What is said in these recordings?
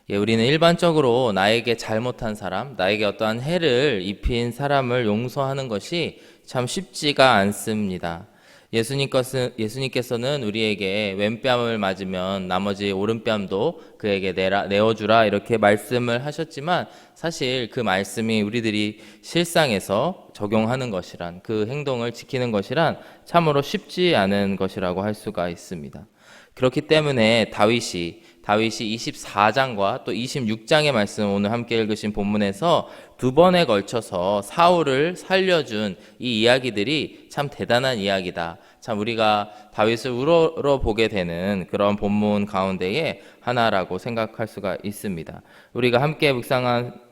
우리는 일반적으로 나에게 잘못한 사람, 나에게 어떠한 해를 입힌 사람을 용서하는 것이 참 쉽지가 않습니다. 예수님께서는 우리에게 왼뺨을 맞으면 나머지 오른뺨도 그에게 내어주라 이렇게 말씀을 하셨지만, 사실 그 말씀이 우리들이 실상에서 적용하는 것이란, 그 행동을 지키는 것이란 참으로 쉽지 않은 것이라고 할 수가 있습니다. 그렇기 때문에 다윗이 24장과 또 26장의 말씀, 오늘 함께 읽으신 본문에서 두 번에 걸쳐서 사울을 살려준 이 이야기들이 참 대단한 이야기다. 참 우리가 다윗을 우러러보게 되는 그런 본문 가운데에 하나라고 생각할 수가 있습니다. 우리가 함께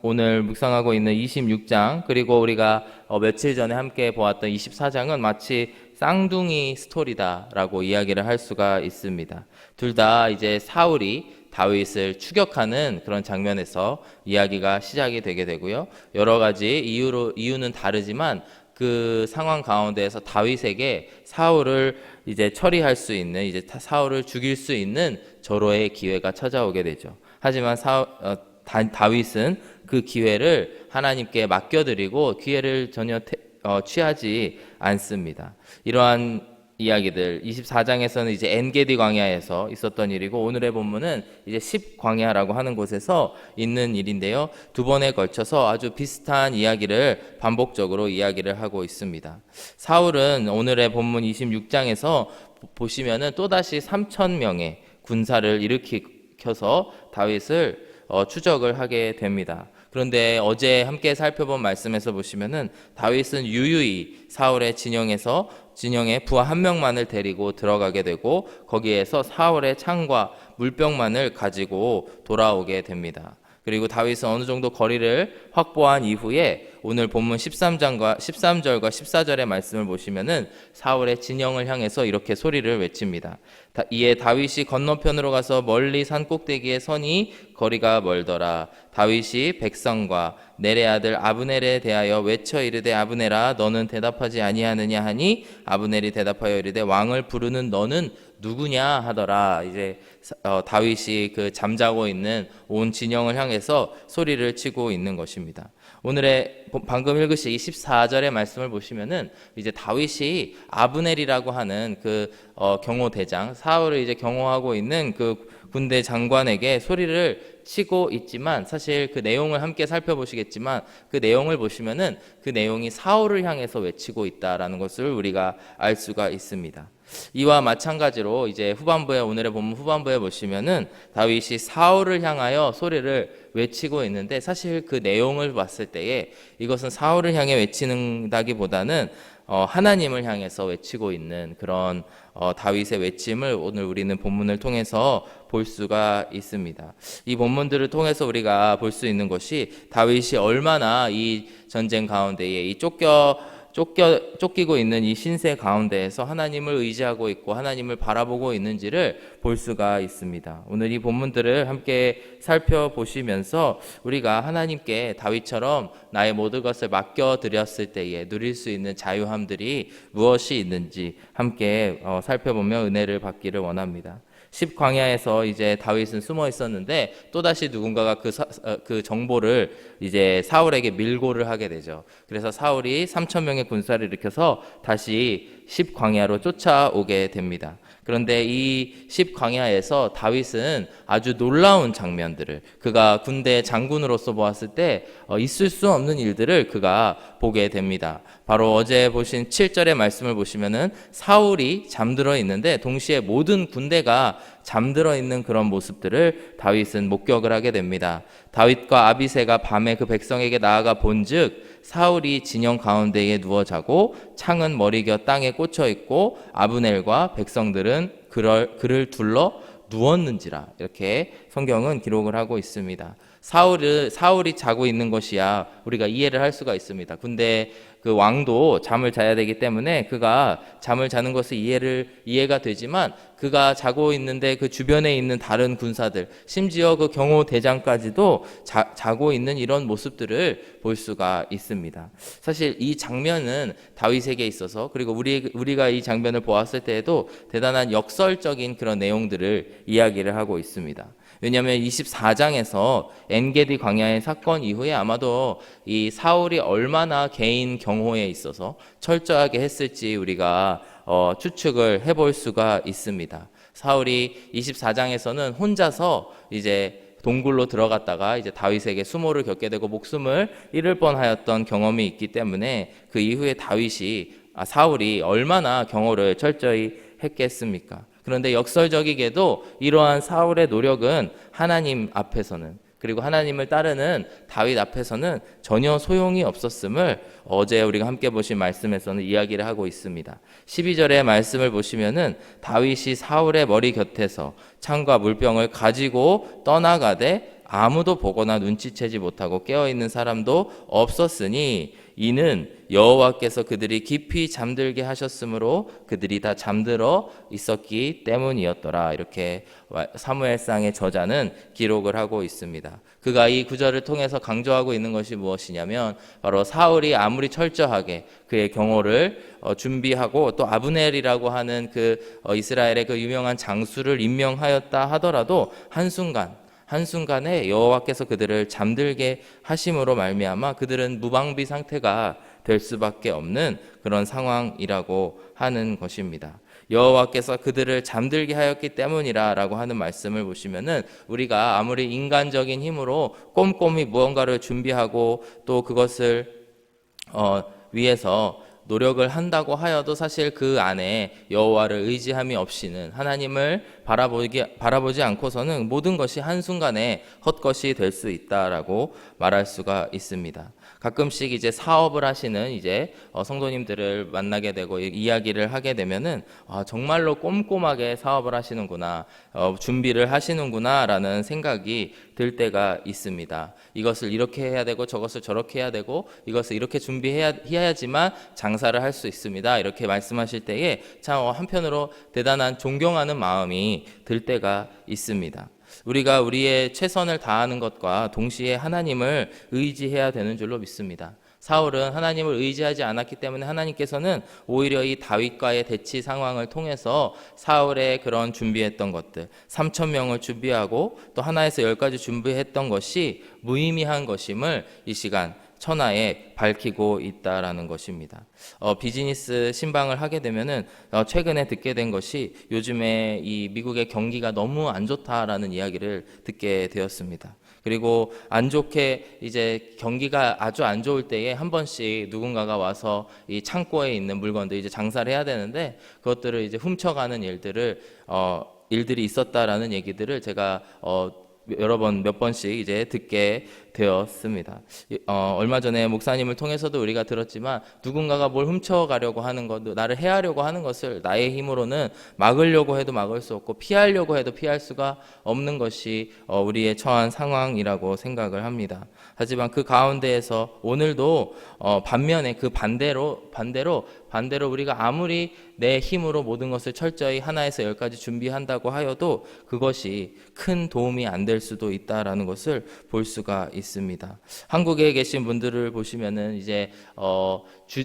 오늘 묵상하고 있는 26장, 그리고 우리가 며칠 전에 함께 보았던 24장은 마치 쌍둥이 스토리다라고 이야기를 할 수가 있습니다. 둘 다 이제 사울이 다윗을 추격하는 그런 장면에서 이야기가 시작이 되게 되고요. 여러 가지 이유는 다르지만 그 상황 가운데에서 다윗에게 사울을 이제 처리할 수 있는, 이제 사울을 죽일 수 있는 절호의 기회가 찾아오게 되죠. 하지만 다윗은 그 기회를 하나님께 맡겨드리고 기회를 전혀 취하지 않습니다. 이러한 이야기들 24장에서는 이제 엔게디 광야에서 있었던 일이고, 오늘의 본문은 이제 10광야라고 하는 곳에서 있는 일인데요. 두 번에 걸쳐서 아주 비슷한 이야기를 반복적으로 이야기를 하고 있습니다. 사울은 오늘의 본문 26장에서 보시면은 또다시 3,000명의 군사를 일으켜서 다윗을 추적을 하게 됩니다. 그런데 어제 함께 살펴본 말씀에서 보시면은 다윗은 유유히 사울의 진영에 부하 한 명만을 데리고 들어가게 되고, 거기에서 사울의 창과 물병만을 가지고 돌아오게 됩니다. 그리고 다윗은 어느 정도 거리를 확보한 이후에 오늘 본문 13절과 14절의 말씀을 보시면은 사울의 진영을 향해서 이렇게 소리를 외칩니다. 이에 다윗이 건너편으로 가서 멀리 산 꼭대기에 서니 거리가 멀더라. 다윗이 백성과 넬의 아들 아브넬에 대하여 외쳐 이르되, 아브넬아 너는 대답하지 아니하느냐 하니, 아브넬이 대답하여 이르되, 왕을 부르는 너는 누구냐 하더라. 이제 다윗이 그 잠자고 있는 온 진영을 향해서 소리를 치고 있는 것입니다. 오늘의 방금 읽으신 24절의 말씀을 보시면은 이제 다윗이 아브넬이라고 하는 그 경호대장, 사울을 이제 경호하고 있는 그 군대 장관에게 소리를 치고 있지만, 사실 그 내용을 함께 살펴보시겠지만 그 내용을 보시면은 그 내용이 사울을 향해서 외치고 있다라는 것을 우리가 알 수가 있습니다. 이와 마찬가지로 이제 오늘의 본문 후반부에 보시면은 다윗이 사울을 향하여 소리를 외치고 있는데, 사실 그 내용을 봤을 때에 이것은 사울을 향해 외치는다기보다는 하나님을 향해서 외치고 있는 그런 다윗의 외침을 오늘 우리는 본문을 통해서 볼 수가 있습니다. 이 본문들을 통해서 우리가 볼 수 있는 것이 다윗이 얼마나 이 전쟁 가운데에 이 쫓기고 있는 이 신세 가운데에서 하나님을 의지하고 있고 하나님을 바라보고 있는지를 볼 수가 있습니다. 오늘 이 본문들을 함께 살펴보시면서 우리가 하나님께 다윗처럼 나의 모든 것을 맡겨드렸을 때에 누릴 수 있는 자유함들이 무엇이 있는지 함께 살펴보며 은혜를 받기를 원합니다. 10광야에서 이제 다윗은 숨어 있었는데 또다시 누군가가 그 정보를 이제 사울에게 밀고를 하게 되죠. 그래서 사울이 3,000명의 군사를 일으켜서 다시 10광야로 쫓아오게 됩니다. 그런데 이 10광야에서 다윗은 아주 놀라운 장면들을, 그가 군대 장군으로서 보았을 때 있을 수 없는 일들을 그가 보게 됩니다. 바로 어제 보신 7절의 말씀을 보시면은 사울이 잠들어 있는데 동시에 모든 군대가 잠들어 있는 그런 모습들을 다윗은 목격을 하게 됩니다. 다윗과 아비새가 밤에 그 백성에게 나아가 본즉 사울이 진영 가운데에 누워 자고 창은 머리곁 땅에 꽂혀 있고 아브넬과 백성들은 그를 둘러 누웠는지라, 이렇게 성경은 기록을 하고 있습니다. 사울이 자고 있는 것이야 우리가 이해를 할 수가 있습니다. 근데 그 왕도 잠을 자야 되기 때문에 그가 잠을 자는 것은 이해가 되지만, 그가 자고 있는데 그 주변에 있는 다른 군사들, 심지어 그 경호 대장까지도 자고 있는 이런 모습들을 볼 수가 있습니다. 사실 이 장면은 다윗에게 있어서, 그리고 우리가 이 장면을 보았을 때에도 대단한 역설적인 그런 내용들을 이야기를 하고 있습니다. 왜냐하면 24장에서 엔게디 광야의 사건 이후에 아마도 이 사울이 얼마나 개인 경호에 있어서 철저하게 했을지 우리가 추측을 해볼 수가 있습니다. 사울이 24장에서는 혼자서 이제 동굴로 들어갔다가 이제 다윗에게 수모를 겪게 되고 목숨을 잃을 뻔하였던 경험이 있기 때문에 그 이후에 사울이 얼마나 경호를 철저히 했겠습니까? 그런데 역설적이게도 이러한 사울의 노력은 하나님 앞에서는, 그리고 하나님을 따르는 다윗 앞에서는 전혀 소용이 없었음을 어제 우리가 함께 보신 말씀에서는 이야기를 하고 있습니다. 12절의 말씀을 보시면은 다윗이 사울의 머리 곁에서 창과 물병을 가지고 떠나가되 아무도 보거나 눈치채지 못하고 깨어있는 사람도 없었으니 이는 여호와께서 그들이 깊이 잠들게 하셨으므로 그들이 다 잠들어 있었기 때문이었더라. 이렇게 사무엘상의 저자는 기록을 하고 있습니다. 그가 이 구절을 통해서 강조하고 있는 것이 무엇이냐면 바로 사울이 아무리 철저하게 그의 경호를 준비하고 또 아브넬이라고 하는 이스라엘의 그 유명한 장수를 임명하였다 하더라도 한순간에 여호와께서 그들을 잠들게 하심으로 말미암아 그들은 무방비 상태가 될 수밖에 없는 그런 상황이라고 하는 것입니다. 여호와께서 그들을 잠들게 하였기 때문이라라고 하는 말씀을 보시면은 우리가 아무리 인간적인 힘으로 꼼꼼히 무언가를 준비하고 또 그것을 위해서 노력을 한다고 하여도 사실 그 안에 여호와를 의지함이 없이는 하나님을 바라보지 않고서는 모든 것이 한순간에 헛것이 될 수 있다라고 말할 수가 있습니다. 가끔씩 이제 사업을 하시는 이제 성도님들을 만나게 되고 이야기를 하게 되면은 정말로 꼼꼼하게 사업을 하시는구나, 준비를 하시는구나라는 생각이 들 때가 있습니다. 이것을 이렇게 해야 되고 저것을 저렇게 해야 되고 이것을 이렇게 준비해야지만 장사를 할 수 있습니다. 이렇게 말씀하실 때에 참 한편으로 대단한 존경하는 마음이 들 때가 있습니다. 우리가 우리의 최선을 다하는 것과 동시에 하나님을 의지해야 되는 줄로 믿습니다. 사울은 하나님을 의지하지 않았기 때문에 하나님께서는 오히려 이 다윗과의 대치 상황을 통해서 사울의 그런 준비했던 것들 3,000명을 준비하고 또 하나에서 10가지 준비했던 것이 무의미한 것임을 이 시간 천하에 밝히고 있다라는 것입니다. 비즈니스 신방을 하게 되면은 최근에 듣게 된 것이 요즘에 이 미국의 경기가 너무 안 좋다라는 이야기를 듣게 되었습니다. 그리고 안 좋게 이제 경기가 아주 안 좋을 때에 한 번씩 누군가가 와서 이 창고에 있는 물건들 이제 장사를 해야 되는데 그것들을 이제 훔쳐가는 일들이 있었다라는 얘기들을 제가 몇 번씩 이제 듣게 되었습니다. 얼마 전에 목사님을 통해서도 우리가 들었지만 누군가가 뭘 훔쳐가려고 하는 것, 나를 해하려고 하는 것을 나의 힘으로는 막으려고 해도 막을 수 없고 피하려고 해도 피할 수가 없는 것이 우리의 처한 상황이라고 생각을 합니다. 하지만 그 가운데에서 오늘도 반면에 그 반대로 우리가 아무리 내 힘으로 모든 것을 철저히 하나에서 10가지 준비한다고 하여도 그것이 큰 도움이 안 될 수도 있다라는 것을 볼 수가 있습니다. 한국에 계신 분들을 보시면은 이제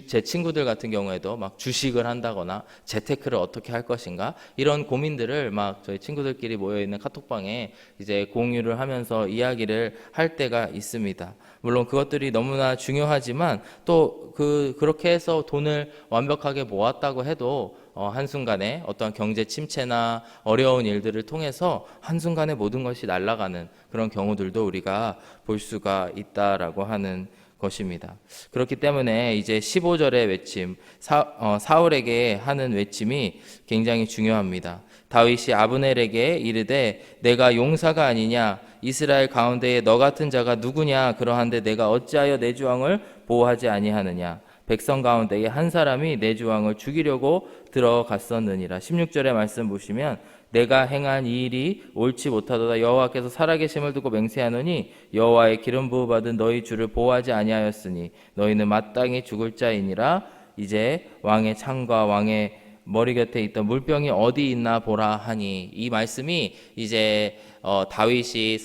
제 친구들 같은 경우에도 막 주식을 한다거나 재테크를 어떻게 할 것인가 이런 고민들을 막 저희 친구들끼리 모여 있는 카톡방에 이제 공유를 하면서 이야기를 할 때가 있습니다. 물론 그것들이 너무나 중요하지만 또 그렇게 해서 돈을 완벽하게 모았다고 해도 한순간에 어떤 경제 침체나 어려운 일들을 통해서 한순간에 모든 것이 날아가는 그런 경우들도 우리가 볼 수가 있다라고 하는 것입니다. 그렇기 때문에 이제 15절의 외침, 사울에게 하는 외침이 굉장히 중요합니다. 다윗이 아브넬에게 이르되 내가 용사가 아니냐 이스라엘 가운데에 너 같은 자가 누구냐 그러한데 내가 어찌하여 내 주왕을 보호하지 아니하느냐 백성 가운데에 한 사람이 내 주왕을 죽이려고 들어갔었느니라. 16절의 말씀 보시면 내가 행한 이 일이 옳지 못하도다 여호와께서 살아계심을 두고 맹세하노니 여호와의 기름 부어 받은 너희 주를 보호하지 아니하였으니 너희는 마땅히 죽을 자이니라. 이제 왕의 창과 왕의 머리 곁에 있던 물병이 어디 있나 보라 하니 이 말씀이 이제 다윗이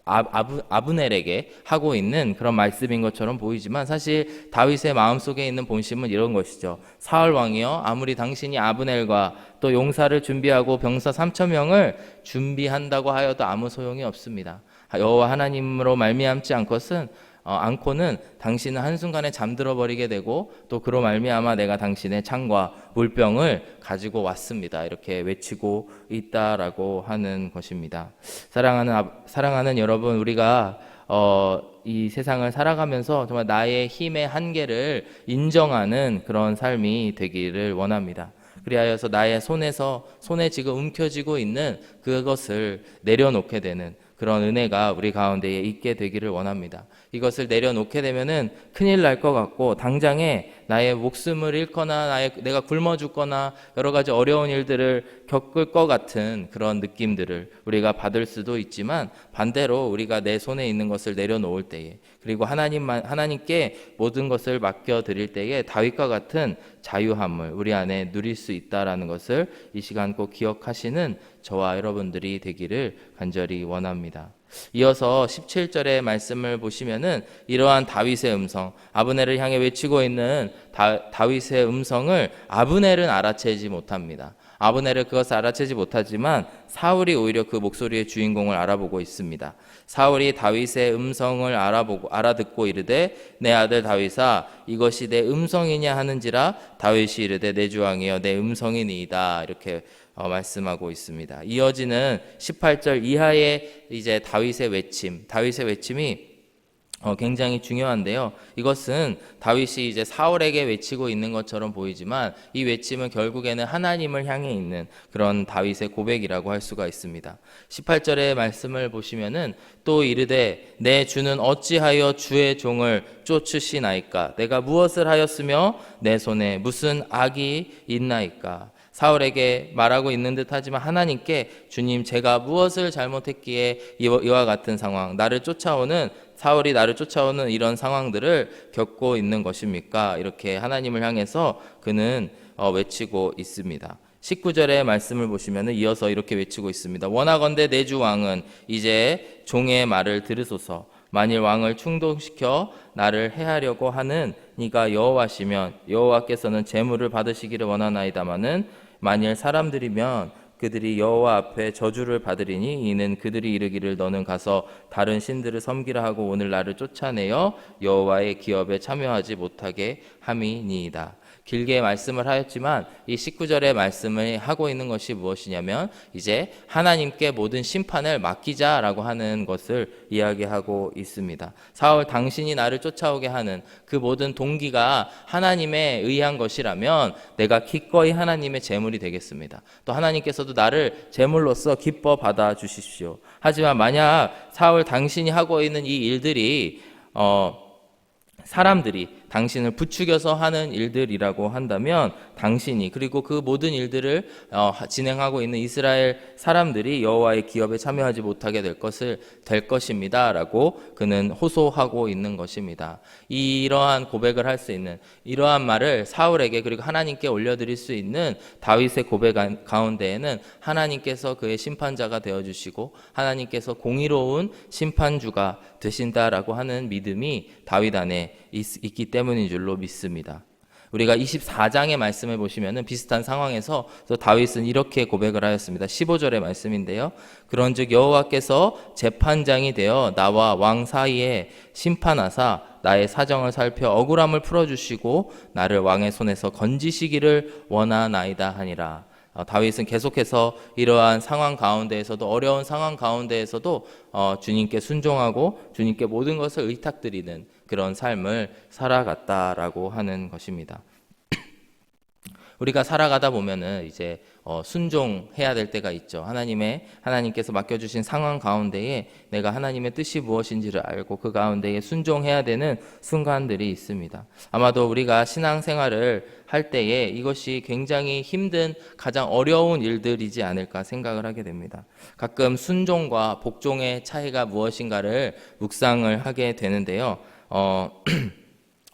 아브넬에게 하고 있는 그런 말씀인 것처럼 보이지만 사실 다윗의 마음속에 있는 본심은 이런 것이죠. 사울 왕이여, 아무리 당신이 아브넬과 또 용사를 준비하고 병사 3천 명을 준비한다고 하여도 아무 소용이 없습니다. 여호와 하나님으로 말미암지 않고는 당신은 한순간에 잠들어 버리게 되고 또 그로 말미암아 내가 당신의 창과 물병을 가지고 왔습니다. 이렇게 외치고 있다라고 하는 것입니다. 사랑하는 여러분, 우리가 이 세상을 살아가면서 정말 나의 힘의 한계를 인정하는 그런 삶이 되기를 원합니다. 그리하여서 나의 손에 지금 움켜쥐고 있는 그것을 내려놓게 되는 그런 은혜가 우리 가운데에 있게 되기를 원합니다. 이것을 내려놓게 되면은 큰일 날 것 같고 당장에 나의 목숨을 잃거나 내가 굶어 죽거나 여러 가지 어려운 일들을 겪을 것 같은 그런 느낌들을 우리가 받을 수도 있지만 반대로 우리가 내 손에 있는 것을 내려놓을 때에 그리고 하나님께 모든 것을 맡겨드릴 때에 다윗과 같은 자유함을 우리 안에 누릴 수 있다라는 것을 이 시간 꼭 기억하시는 저와 여러분들이 되기를 간절히 원합니다. 이어서 17절의 말씀을 보시면은 이러한 다윗의 음성, 아브넬을 향해 외치고 있는 다윗의 음성을 아브넬은 알아채지 못합니다. 아브넬은 그것을 알아채지 못하지만 사울이 오히려 그 목소리의 주인공을 알아보고 있습니다. 사울이 다윗의 음성을 알아듣고 이르되 내 아들 다윗아 이것이 내 음성이냐 하는지라 다윗이 이르되 내 주왕이여 내 음성이니이다 이렇게 말씀하고 있습니다. 이어지는 18절 이하의 이제 다윗의 외침이 굉장히 중요한데요. 이것은 다윗이 이제 사울에게 외치고 있는 것처럼 보이지만 이 외침은 결국에는 하나님을 향해 있는 그런 다윗의 고백이라고 할 수가 있습니다. 18절의 말씀을 보시면은 또 이르되 내 주는 어찌하여 주의 종을 쫓으시나이까 내가 무엇을 하였으며 내 손에 무슨 악이 있나이까. 사울에게 말하고 있는 듯 하지만 하나님께 주님 제가 무엇을 잘못했기에 이와 같은 상황 사울이 나를 쫓아오는 이런 상황들을 겪고 있는 것입니까? 이렇게 하나님을 향해서 그는 외치고 있습니다. 19절의 말씀을 보시면 이어서 이렇게 외치고 있습니다. 원하건대 내 주 왕은 이제 종의 말을 들으소서. 만일 왕을 충동시켜 나를 해하려고 하는 이가 여호와시면 여호와께서는 제물을 받으시기를 원하나이다마는 만일 사람들이면 그들이 여호와 앞에 저주를 받으리니 이는 그들이 이르기를 너는 가서 다른 신들을 섬기라 하고 오늘 나를 쫓아내어 여호와의 기업에 참여하지 못하게 함이니이다. 길게 말씀을 하였지만 이 19절의 말씀을 하고 있는 것이 무엇이냐면 이제 하나님께 모든 심판을 맡기자라고 하는 것을 이야기하고 있습니다. 사울 당신이 나를 쫓아오게 하는 그 모든 동기가 하나님에 의한 것이라면 내가 기꺼이 하나님의 제물이 되겠습니다. 또 하나님께서도 나를 제물로서 기뻐 받아 주십시오. 하지만 만약 사울 당신이 하고 있는 이 일들이 사람들이 당신을 부추겨서 하는 일들이라고 한다면 당신이 그리고 그 모든 일들을 진행하고 있는 이스라엘 사람들이 여호와의 기업에 참여하지 못하게 될 것입니다라고 그는 호소하고 있는 것입니다. 이러한 고백을 할 수 있는 이러한 말을 사울에게 그리고 하나님께 올려드릴 수 있는 다윗의 고백 가운데에는 하나님께서 그의 심판자가 되어주시고 하나님께서 공의로운 심판주가 되신다라고 하는 믿음이 다윗 안에 있기 때문인 줄로 믿습니다. 우리가 24장의 말씀을 보시면 비슷한 상황에서 또 다윗은 이렇게 고백을 하였습니다. 15절의 말씀인데요. 그런즉 여호와께서 재판장이 되어 나와 왕 사이에 심판하사 나의 사정을 살펴 억울함을 풀어주시고 나를 왕의 손에서 건지시기를 원하나이다 하니라. 다윗은 계속해서 이러한 상황 가운데에서도 어려운 상황 가운데에서도 주님께 순종하고 주님께 모든 것을 의탁드리는 그런 삶을 살아갔다라고 하는 것입니다. 우리가 살아가다 보면은 이제 순종해야 될 때가 있죠. 하나님께서 맡겨주신 상황 가운데에 내가 하나님의 뜻이 무엇인지를 알고 그 가운데에 순종해야 되는 순간들이 있습니다. 아마도 우리가 신앙생활을 할 때에 이것이 굉장히 힘든 가장 어려운 일들이지 않을까 생각을 하게 됩니다. 가끔 순종과 복종의 차이가 무엇인가를 묵상을 하게 되는데요.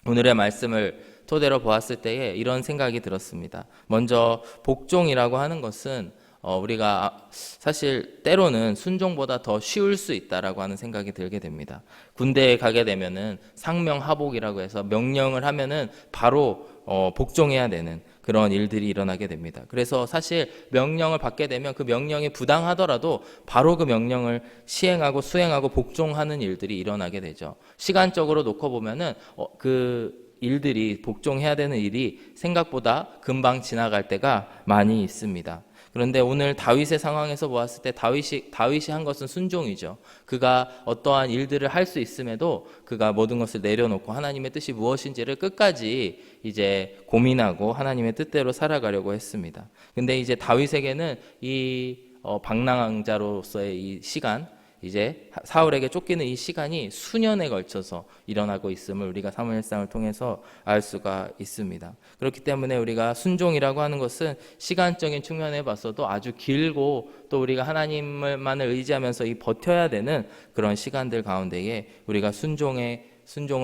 오늘의 말씀을 토대로 보았을 때에 이런 생각이 들었습니다. 먼저 복종이라고 하는 것은 우리가 사실 때로는 순종보다 더 쉬울 수 있다라고 하는 생각이 들게 됩니다. 군대에 가게 되면은 상명하복이라고 해서 명령을 하면은 바로 복종해야 되는 그런 일들이 일어나게 됩니다. 그래서 사실 명령을 받게 되면 그 명령이 부당하더라도 바로 그 명령을 시행하고 수행하고 복종하는 일들이 일어나게 되죠. 시간적으로 놓고 보면은 그 일들이 복종해야 되는 일이 생각보다 금방 지나갈 때가 많이 있습니다. 그런데 오늘 다윗의 상황에서 보았을 때 다윗이 한 것은 순종이죠. 그가 어떠한 일들을 할 수 있음에도 그가 모든 것을 내려놓고 하나님의 뜻이 무엇인지를 끝까지 이제 고민하고 하나님의 뜻대로 살아가려고 했습니다. 근데 이제 다윗에게는 이 방랑자로서의 이 시간, 이제 사울에게 쫓기는 이 시간이 수년에 걸쳐서 일어나고 있음을 우리가 사무엘상을 통해서 알 수가 있습니다. 그렇기 때문에 우리가 순종이라고 하는 것은 시간적인 측면에 봤어도 아주 길고 또 우리가 하나님만을 의지하면서 이 버텨야 되는 그런 시간들 가운데에 우리가 순종을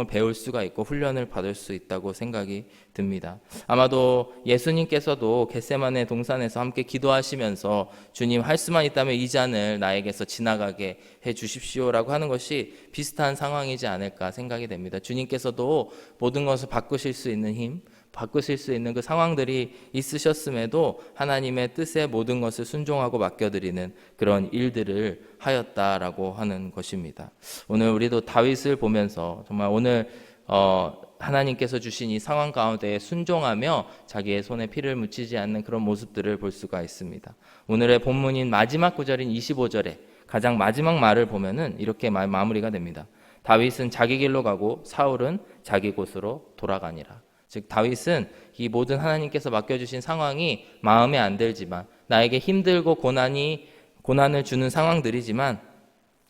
배울 수가 있고 훈련을 받을 수 있다고 생각이 듭니다. 아마도 예수님께서도 겟세마네 동산에서 함께 기도하시면서 주님 할 수만 있다면 이 잔을 나에게서 지나가게 해 주십시오라고 하는 것이 비슷한 상황이지 않을까 생각이 됩니다. 주님께서도 모든 것을 바꾸실 수 있는 힘, 바꾸실 수 있는 그 상황들이 있으셨음에도 하나님의 뜻에 모든 것을 순종하고 맡겨드리는 그런 일들을 하였다라고 하는 것입니다. 오늘 우리도 다윗을 보면서 정말 오늘 하나님께서 주신 이 상황 가운데 순종하며 자기의 손에 피를 묻히지 않는 그런 모습들을 볼 수가 있습니다. 오늘의 본문인 마지막 구절인 25절에 가장 마지막 말을 보면은 이렇게 마무리가 됩니다. 다윗은 자기 길로 가고 사울은 자기 곳으로 돌아가니라. 즉 다윗은 이 모든 하나님께서 맡겨주신 상황이 마음에 안 들지만 나에게 힘들고 고난을 주는 상황들이지만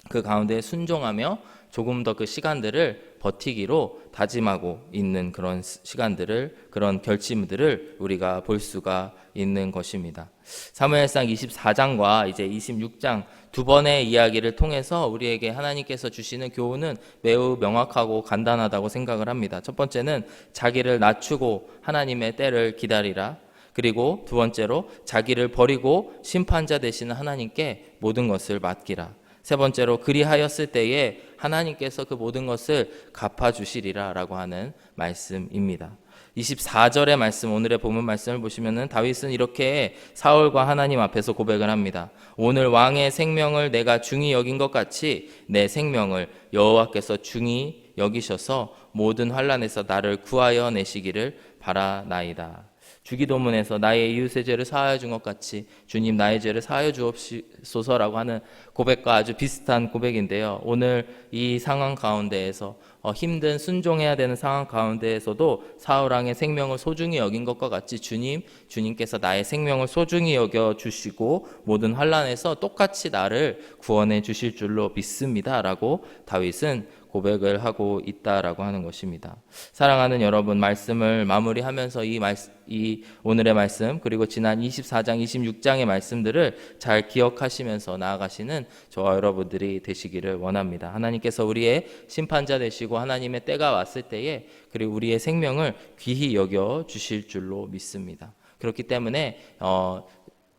그 가운데 순종하며 조금 더 그 시간들을 버티기로 다짐하고 있는 그런 시간들을, 그런 결심들을 우리가 볼 수가 있는 것입니다. 사무엘상 24장과 이제 26장 두 번의 이야기를 통해서 우리에게 하나님께서 주시는 교훈은 매우 명확하고 간단하다고 생각을 합니다. 첫 번째는 자기를 낮추고 하나님의 때를 기다리라. 그리고 두 번째로 자기를 버리고 심판자 되시는 하나님께 모든 것을 맡기라. 세 번째로 그리하였을 때에 하나님께서 그 모든 것을 갚아주시리라 라고 하는 말씀입니다. 24절의 말씀, 오늘의 본문 말씀을 보시면은 다윗은 이렇게 사울과 하나님 앞에서 고백을 합니다. 오늘 왕의 생명을 내가 중히 여긴 것 같이 내 생명을 여호와께서 중히 여기셔서 모든 환난에서 나를 구하여 내시기를 바라나이다. 주기도문에서 나의 이웃의 죄를 사하여 준 것 같이 주님 나의 죄를 사하여 주옵소서라고 하는 고백과 아주 비슷한 고백인데요. 오늘 이 상황 가운데에서 힘든 순종해야 되는 상황 가운데에서도 사울 왕의 생명을 소중히 여긴 것과 같이 주님께서 나의 생명을 소중히 여겨 주시고 모든 환난에서 똑같이 나를 구원해 주실 줄로 믿습니다라고 다윗은 고백을 하고 있다라고 하는 것입니다. 사랑하는 여러분, 말씀을 마무리하면서 이 오늘의 말씀 그리고 지난 24장, 26장의 말씀들을 잘 기억하시면서 나아가시는 저와 여러분들이 되시기를 원합니다. 하나님께서 우리의 심판자 되시고 하나님의 때가 왔을 때에 그리고 우리의 생명을 귀히 여겨 주실 줄로 믿습니다. 그렇기 때문에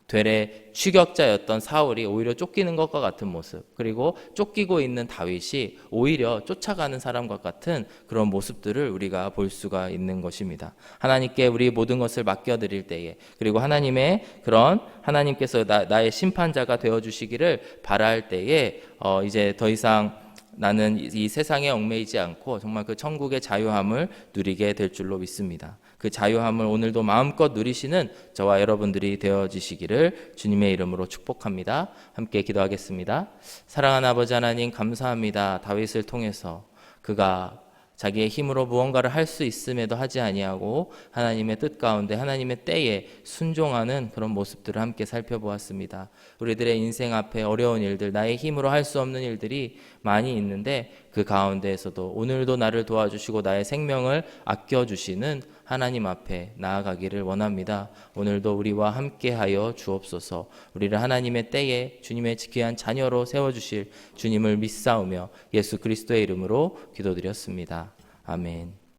되레 추격자였던 사울이 오히려 쫓기는 것과 같은 모습, 그리고 쫓기고 있는 다윗이 오히려 쫓아가는 사람과 같은 그런 모습들을 우리가 볼 수가 있는 것입니다. 하나님께 우리 모든 것을 맡겨드릴 때에, 그리고 하나님께서 나의 심판자가 되어주시기를 바랄 때에 이제 더 이상 나는 이 세상에 얽매이지 않고 정말 그 천국의 자유함을 누리게 될 줄로 믿습니다. 그 자유함을 오늘도 마음껏 누리시는 저와 여러분들이 되어지시기를 주님의 이름으로 축복합니다. 함께 기도하겠습니다. 사랑하는 아버지 하나님, 감사합니다. 다윗을 통해서 그가 자기의 힘으로 무언가를 할 수 있음에도 하지 아니하고 하나님의 뜻 가운데 하나님의 때에 순종하는 그런 모습들을 함께 살펴보았습니다. 우리들의 인생 앞에 어려운 일들, 나의 힘으로 할 수 없는 일들이 많이 있는데 그 가운데에서도 오늘도 나를 도와주시고 나의 생명을 아껴주시는 하나님 앞에 나아가기를 원합니다. 오늘도 우리와 함께하여 주옵소서. 우리를 하나님의 때에 주님의 귀한 자녀로 세워주실 주님을 믿사오며 예수 그리스도의 이름으로 기도드렸습니다. 아멘.